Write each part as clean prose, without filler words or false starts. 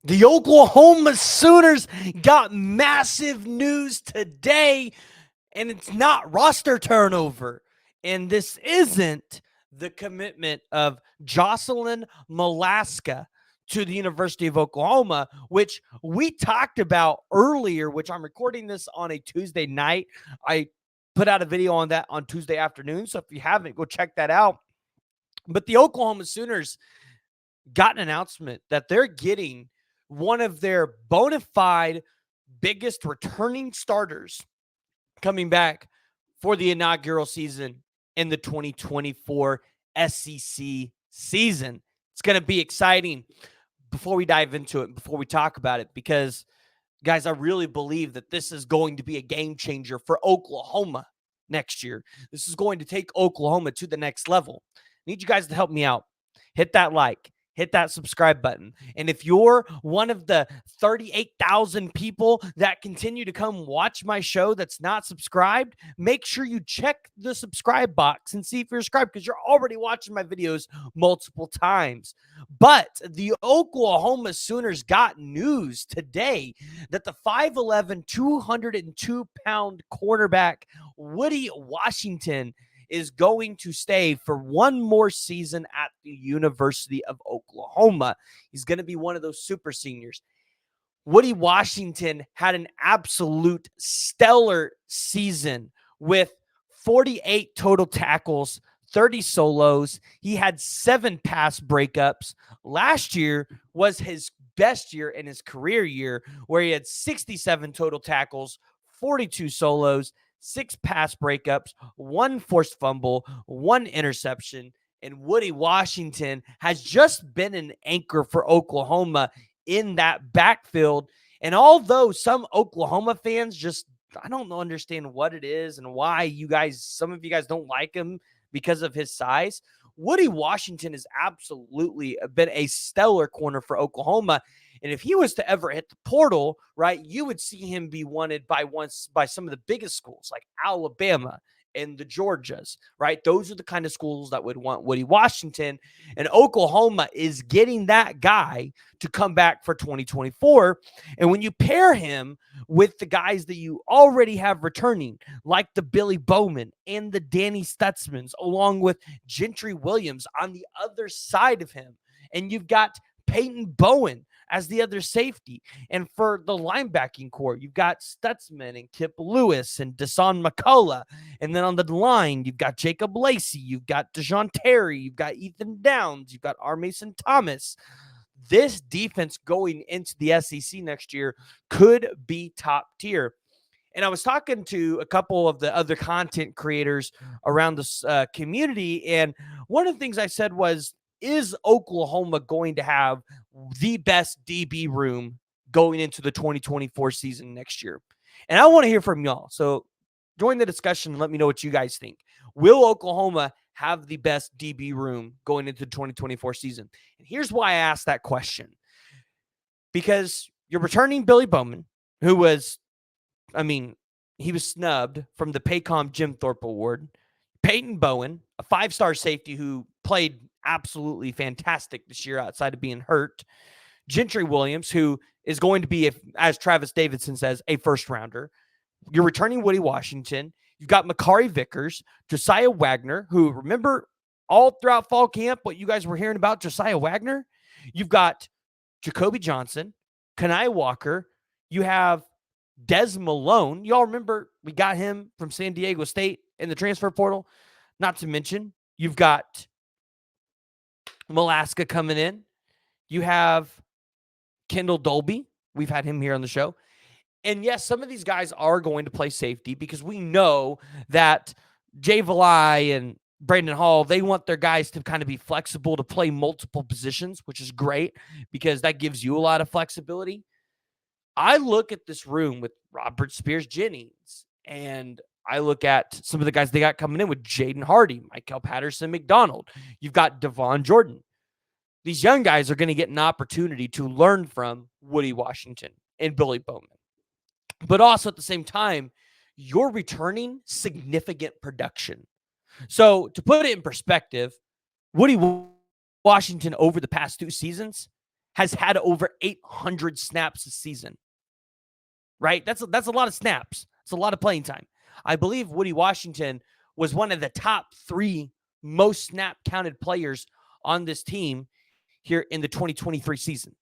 The Oklahoma Sooners got massive news today, and it's not roster turnover. And this isn't the commitment of Jocelyn Malaska to the University of Oklahoma, which we talked about earlier, which I'm recording this on a Tuesday night. I put out a video on that on Tuesday afternoon. So if you haven't, go check that out. But the Oklahoma Sooners got an announcement that they're getting one of their bona fide biggest returning starters coming back for the inaugural season in the 2024 SEC season. It's going to be exciting before we dive into it, before we talk about it, because, guys, I really believe that this is going to be a game changer for Oklahoma next year. This is going to take Oklahoma to the next level. I need you guys to help me out. Hit that like, hit that subscribe button. And if you're one of the 38,000 people that continue to come watch my show that's not subscribed, make sure you check the subscribe box and see if you're subscribed, because you're already watching my videos multiple times. But the Oklahoma Sooners got news today that the 5'11", 202-pound quarterback Woodi Washington is going to stay for one more season at the University of Oklahoma. He's going to be one of those super seniors. Woodi Washington had an absolute stellar season with 48 total tackles, 30 solos. He had 7 pass breakups. Last year was his best year in his career year, where he had 67 total tackles, 42 solos, 6 pass breakups, 1 forced fumble, 1 interception. And Woodi Washington has just been an anchor for Oklahoma in that backfield. And although some Oklahoma fans just, I don't understand what it is and why some of you guys don't like him because of his size, Woodi Washington has absolutely been a stellar corner for Oklahoma. And if he was to ever hit the portal, right, you would see him be wanted by some of the biggest schools like Alabama and the Georgias, right? Those are the kind of schools that would want Woodi Washington. And Oklahoma is getting that guy to come back for 2024. And when you pair him with the guys that you already have returning, like the Billy Bowman and the Danny Stutzmans, along with Gentry Williams on the other side of him, and you've got Peyton Bowen as the other safety. And for the linebacking core, you've got Stutzman and Kip Lewis and Dasan McCullough. And then on the line, you've got Jacob Lacey, you've got Dejon Terry, you've got Ethan Downs, you've got R. Mason Thomas. This defense going into the SEC next year could be top tier. And I was talking to a couple of the other content creators around this community, and one of the things I said was, is Oklahoma going to have the best DB room going into the 2024 season next year? And I want to hear from y'all. So join the discussion and let me know what you guys think. Will Oklahoma have the best DB room going into the 2024 season? And here's why I asked that question. Because you're returning Billy Bowman, who was, he was snubbed from the Paycom Jim Thorpe Award. Peyton Bowen, a 5-star safety who played absolutely fantastic this year outside of being hurt. Gentry Williams, who is going to be, as Travis Davidson says, a first-rounder. You're returning Woodi Washington. You've got Makari Vickers, Josiah Wagner, who, remember all throughout fall camp what you guys were hearing about Josiah Wagner? You've got Jacoby Johnson, Kanai Walker. You have Des Malone. Y'all remember we got him from San Diego State in the transfer portal. Not to mention, you've got Malaska coming in. You have Kendall Dolby. We've had him here on the show. And yes, some of these guys are going to play safety because we know that Jay Valai and Brandon Hall, they want their guys to kind of be flexible to play multiple positions, which is great because that gives you a lot of flexibility. I look at this room with Robert Spears Jennings, and I look at some of the guys they got coming in with Jaden Hardy, Michael Patterson McDonald. You've got Devon Jordan. These young guys are going to get an opportunity to learn from Woodi Washington and Billy Bowman. But also at the same time, you're returning significant production. So to put it in perspective, Woodi Washington over the past 2 seasons has had over 800 snaps this season. Right? That's a lot of snaps. It's a lot of playing time. I believe Woodi Washington was one of the top 3 most snap counted players on this team here in the 2023 season.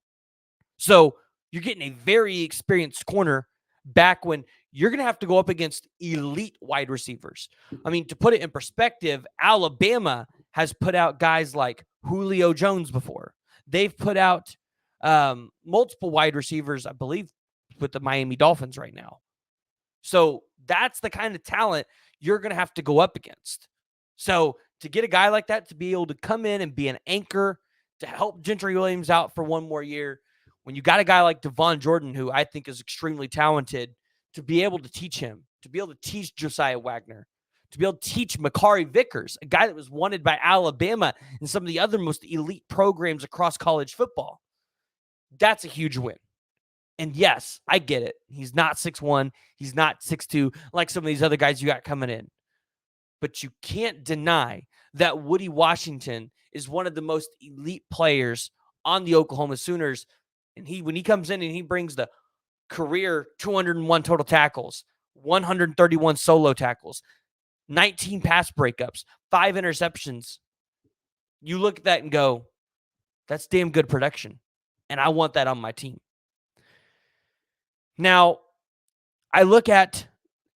So you're getting a very experienced corner back when you're going to have to go up against elite wide receivers. I mean, to put it in perspective, Alabama has put out guys like Julio Jones before. They've put out multiple wide receivers, I believe, with the Miami Dolphins right now. So that's the kind of talent you're going to have to go up against. So to get a guy like that to be able to come in and be an anchor to help Gentry Williams out for one more year, when you got a guy like Devon Jordan, who I think is extremely talented, to be able to teach him, to be able to teach Josiah Wagner, to be able to teach Makari Vickers, a guy that was wanted by Alabama and some of the other most elite programs across college football, that's a huge win. And yes, I get it. He's not 6'1", he's not 6'2", like some of these other guys you got coming in. But you can't deny that Woodi Washington is one of the most elite players on the Oklahoma Sooners. And when he comes in and he brings the career 201 total tackles, 131 solo tackles, 19 pass breakups, 5 interceptions, you look at that and go, that's damn good production. And I want that on my team. Now, I look at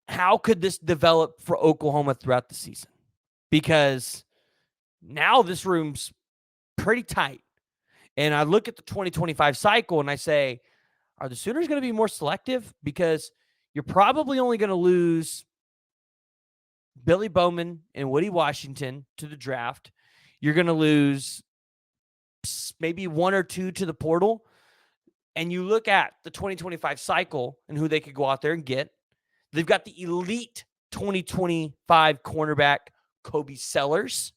how could this develop for Oklahoma throughout the season? Because now this room's pretty tight. And I look at the 2025 cycle and I say, are the Sooners going to be more selective? Because you're probably only going to lose Billy Bowman and Woodi Washington to the draft. You're going to lose maybe 1 or 2 to the portal. And you look at the 2025 cycle and who they could go out there and get. They've got the elite 2025 cornerback, Kobe Sellers,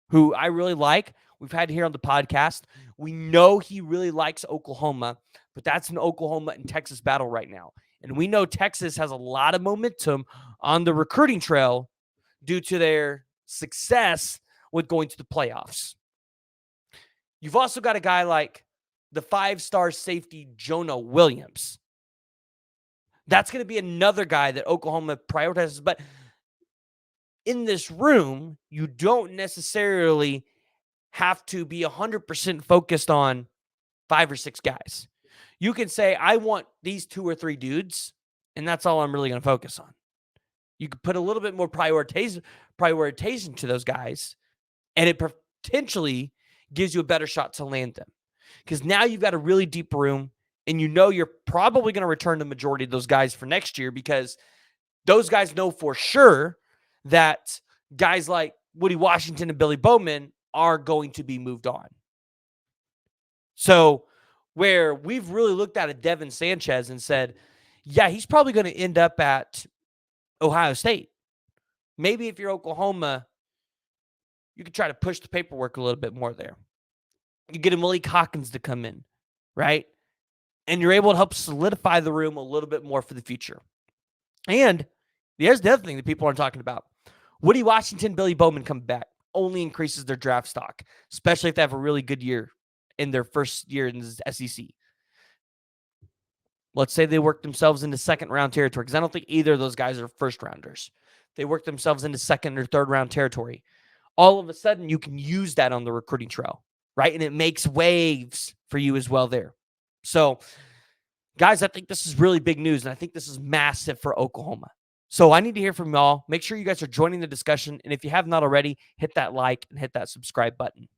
who I really like. We've had here on the podcast. We know he really likes Oklahoma, but that's an Oklahoma and Texas battle right now. And we know Texas has a lot of momentum on the recruiting trail due to their success with going to the playoffs. You've also got a guy like the 5-star safety Jonah Williams. That's going to be another guy that Oklahoma prioritizes. But in this room, you don't necessarily have to be 100% focused on 5 or 6 guys. You can say, I want these 2 or 3 dudes, and that's all I'm really going to focus on. You could put a little bit more prioritization to those guys, and it potentially gives you a better shot to land them. Because now you've got a really deep room, and you know you're probably going to return the majority of those guys for next year because those guys know for sure that guys like Woodi Washington and Billy Bowman are going to be moved on. So where we've really looked at a Devin Sanchez and said, yeah, he's probably going to end up at Ohio State. Maybe if you're Oklahoma, you could try to push the paperwork a little bit more there. You get a Malik Hawkins to come in, right? And you're able to help solidify the room a little bit more for the future. And here's the other thing that people aren't talking about. Woodi Washington, Billy Bowman come back only increases their draft stock, especially if they have a really good year in their first year in the SEC. Let's say they work themselves into second-round territory, because I don't think either of those guys are first-rounders. They work themselves into second or third-round territory. All of a sudden, you can use that on the recruiting trail, right? And it makes waves for you as well there. So, guys, I think this is really big news, and I think this is massive for Oklahoma. So I need to hear from y'all. Make sure you guys are joining the discussion, and if you have not already, hit that like and hit that subscribe button.